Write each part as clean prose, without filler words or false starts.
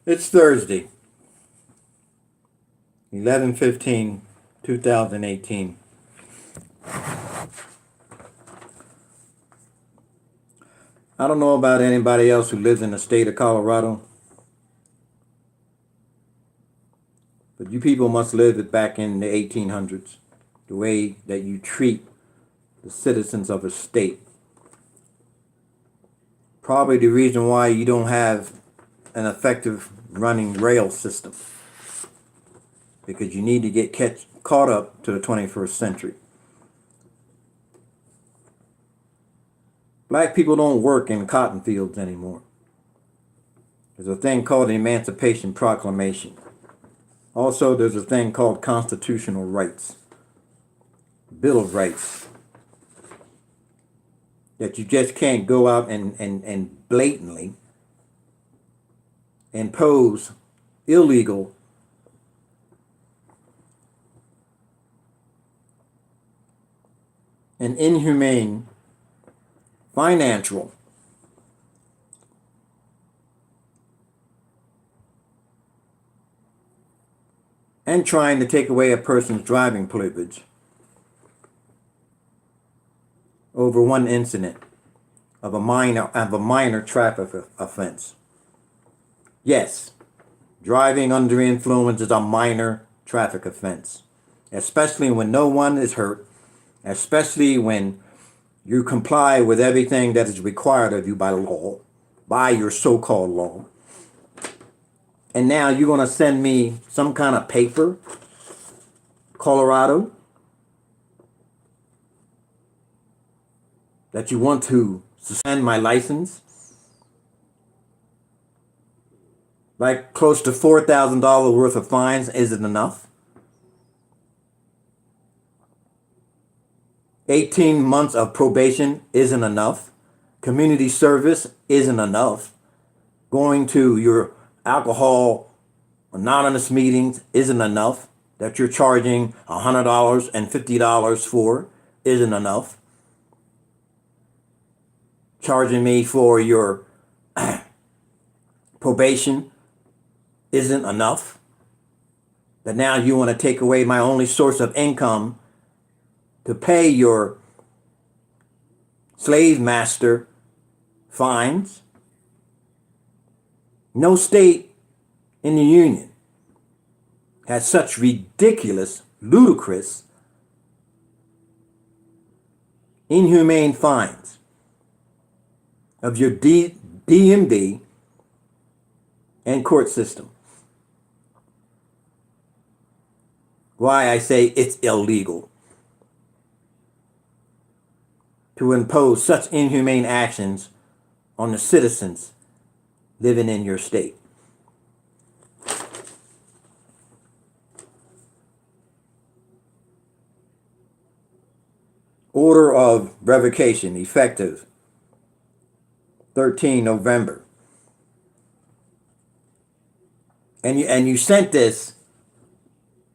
It's Thursday, 11/15, 2018. I don't know about anybody else who lives in the state of Colorado, but you people must live it back in the 1800s, the way that you treat the citizens of a state. Probably the reason why you don't have an effective running rail system, because you need to get caught up to the 21st century. Black people don't work in cotton fields anymore. There's a thing called the Emancipation Proclamation. Also, there's a thing called constitutional rights, Bill of Rights, that you just can't go out and blatantly impose illegal and inhumane financial and trying to take away a person's driving privilege over one incident of a minor traffic offense. Yes, driving under influence is a minor traffic offense, especially when no one is hurt, especially when you comply with everything that is required of you by law, by your so-called law. And now you're going to send me some kind of paper, Colorado, that you want to suspend my license? Like close to $4,000 worth of fines isn't enough? 18 months of probation isn't enough? Community service isn't enough? Going to your alcohol anonymous meetings isn't enough? That you're charging $100 and $50 for isn't enough? Charging me for your probation isn't enough? That now you want to take away my only source of income to pay your slave master fines? No state in the Union has such ridiculous, ludicrous, inhumane fines of your DMV and court system. Why I say it's illegal to impose such inhumane actions on the citizens living in your state. Order of revocation effective 13 November. And you sent this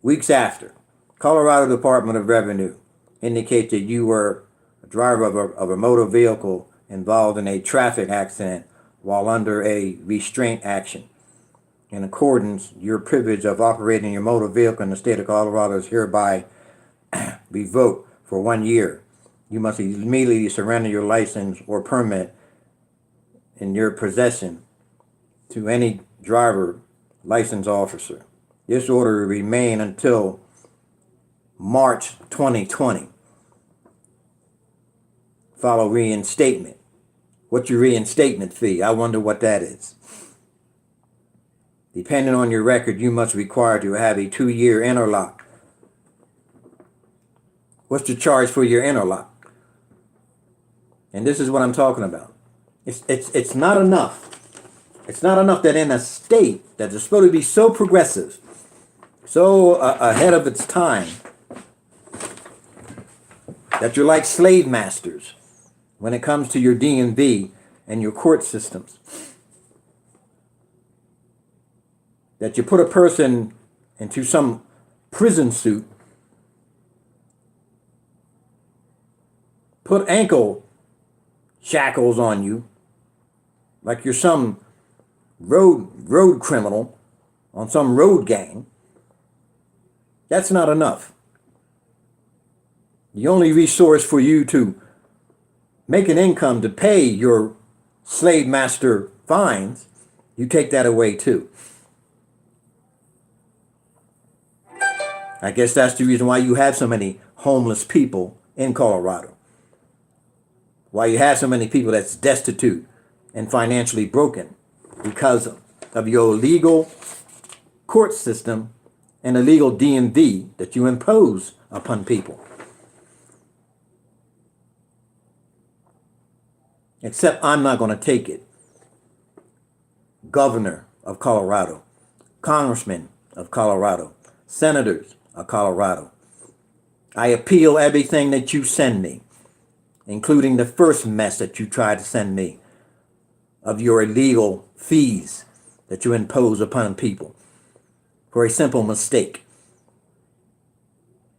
weeks after. Colorado Department of Revenue indicates that you were a driver of a motor vehicle involved in a traffic accident while under a restraint action. In accordance, your privilege of operating your motor vehicle in the state of Colorado is hereby revoked for 1 year. You must immediately surrender your license or permit in your possession to any driver license officer. This order will remain until March 2020. Follow reinstatement. What's your reinstatement fee? I wonder what that is. Depending on your record, you must require to have a 2-year interlock. What's the charge for your interlock? And this is what I'm talking about. It's not enough. It's not enough that in a state that is supposed to be so progressive, so ahead of its time, that you're like slave masters when it comes to your DMV and your court systems. That you put a person into some prison suit, put ankle shackles on you, like you're some road criminal on some road gang, that's not enough. The only resource for you to make an income to pay your slave master fines, you take that away too. I guess that's the reason why you have so many homeless people in Colorado. Why you have so many people that's destitute and financially broken because of your illegal court system and illegal DMV that you impose upon people. Except I'm not going to take it. Governor of Colorado, Congressman of Colorado, Senators of Colorado, I appeal everything that you send me, including the first mess that you tried to send me of your illegal fees that you impose upon people for a simple mistake.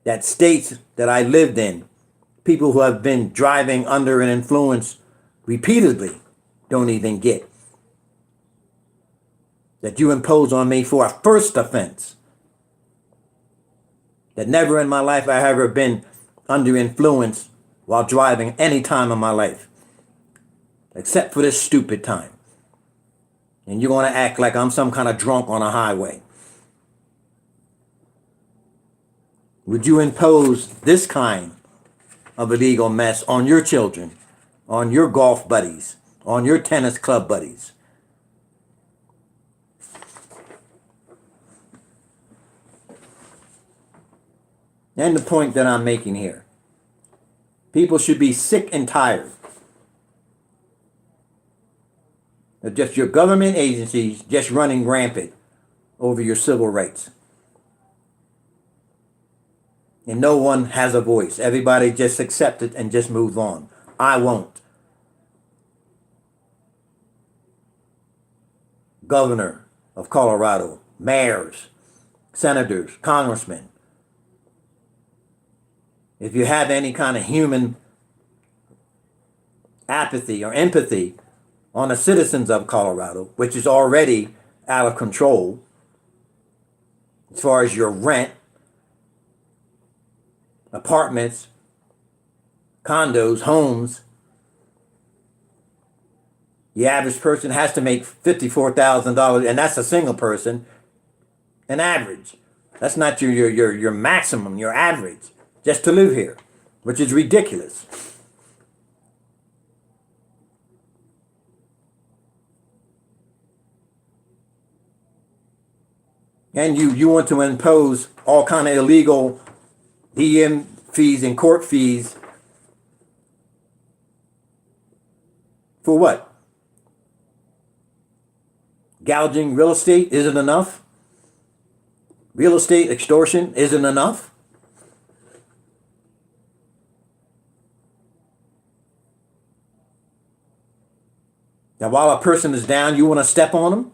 That states that I lived in, people who have been driving under an influence repeatedly don't even get. That you impose on me for a first offense. That never in my life I have ever been under influence while driving any time in my life. Except for this stupid time. And you're going to act like I'm some kind of drunk on a highway. Would you impose this kind of illegal mess on your children, on your golf buddies, on your tennis club buddies? And the point that I'm making here. People should be sick and tired of just your government agencies just running rampant over your civil rights. And no one has a voice. Everybody just accepts it and just moves on. I won't. Governor of Colorado, mayors, senators, congressmen, if you have any kind of human apathy or empathy on the citizens of Colorado, which is already out of control as far as your rent, apartments, condos, homes. The average person has to make $54,000, and that's a single person, an average. That's not your maximum, your average, just to live here, which is ridiculous. And you want to impose all kind of illegal DM fees and court fees for what? Gouging real estate isn't enough? Real estate extortion isn't enough? Now, while a person is down, you want to step on them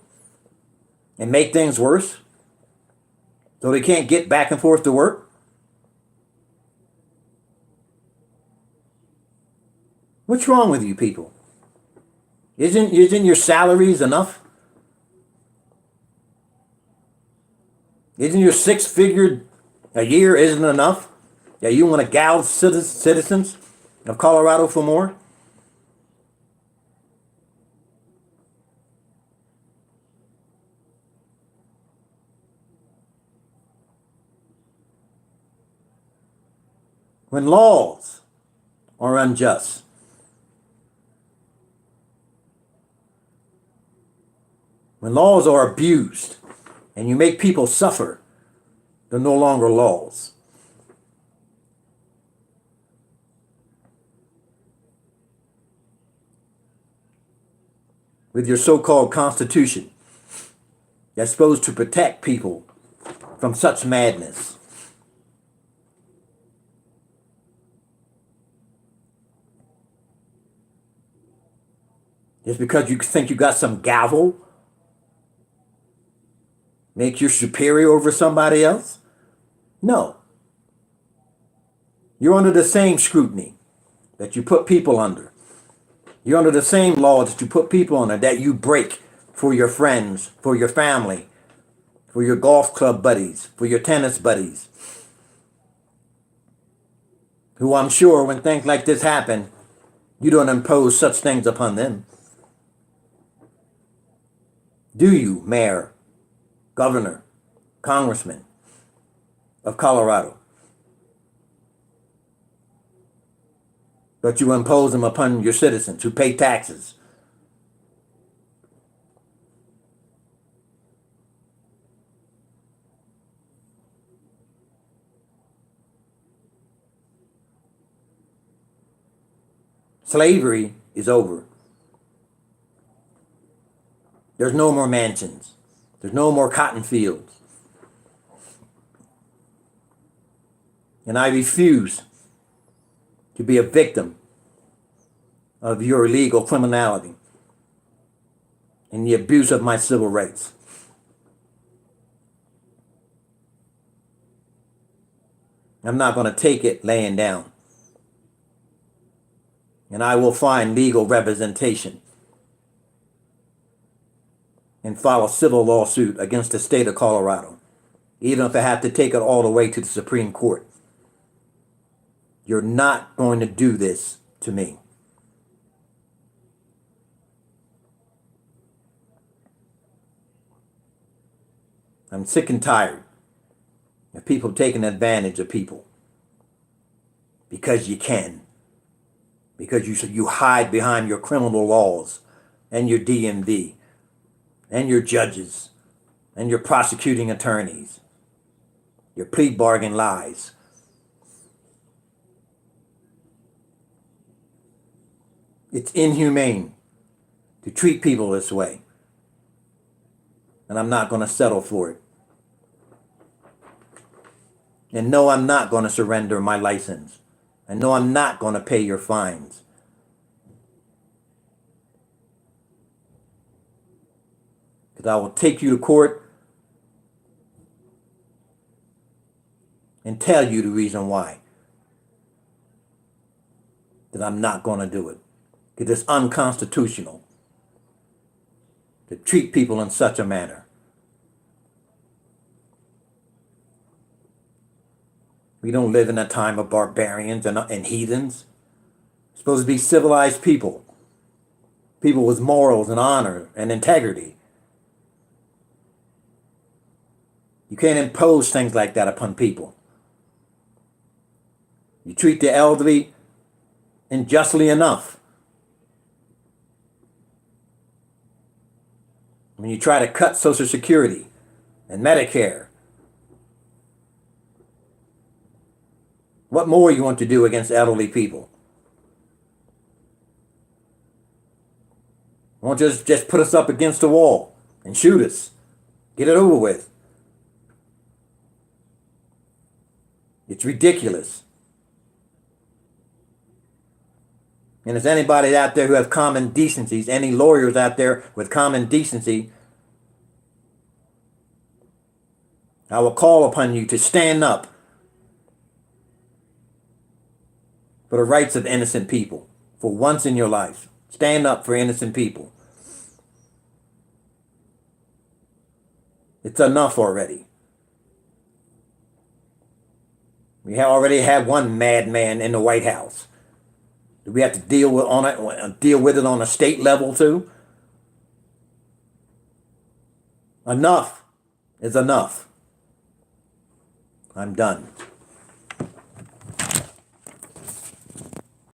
and make things worse so they can't get back and forth to work? What's wrong with you people? Isn't your salaries enough? Isn't your 6-figure a year isn't enough? Yeah, you want to gouge citizens of Colorado for more? When laws are unjust, when laws are abused and you make people suffer, they're no longer laws. With your so-called Constitution that's supposed to protect people from such madness. Just because you think you got some gavel make you superior over somebody else? No. You're under the same scrutiny that you put people under. You're under the same laws that you put people under that you break for your friends, for your family, for your golf club buddies, for your tennis buddies, who I'm sure when things like this happen, you don't impose such things upon them. Do you, Mayor, Governor, Congressman of Colorado? But you impose them upon your citizens who pay taxes. Slavery is over. There's no more mansions. There's no more cotton fields. And I refuse to be a victim of your illegal criminality and the abuse of my civil rights. I'm not going to take it laying down. And I will find legal representation and file a civil lawsuit against the state of Colorado, even if I have to take it all the way to the Supreme Court. You're not going to do this to me. I'm sick and tired of people taking advantage of people because you can. Because you hide behind your criminal laws and your DMV and your judges and your prosecuting attorneys, your plea bargain lies. It's inhumane to treat people this way, and I'm not going to settle for it. And no, I'm not going to surrender my license. And no, I'm not going to pay your fines. Because I will take you to court and tell you the reason why that I'm not going to do it. Because it's unconstitutional to treat people in such a manner. We don't live in a time of barbarians and heathens. We're supposed to be civilized people. People with morals and honor and integrity. You can't impose things like that upon people. You treat the elderly unjustly enough. When you try to cut Social Security and Medicare, what more you want to do against elderly people? You want to just put us up against the wall and shoot us. Get it over with. It's ridiculous. And if anybody out there who have common decencies, any lawyers out there with common decency, I will call upon you to stand up for the rights of innocent people. For once in your life, stand up for innocent people. It's enough already. We already have one madman in the White House. Do we have to deal with it on a state level too? Enough is enough. I'm done.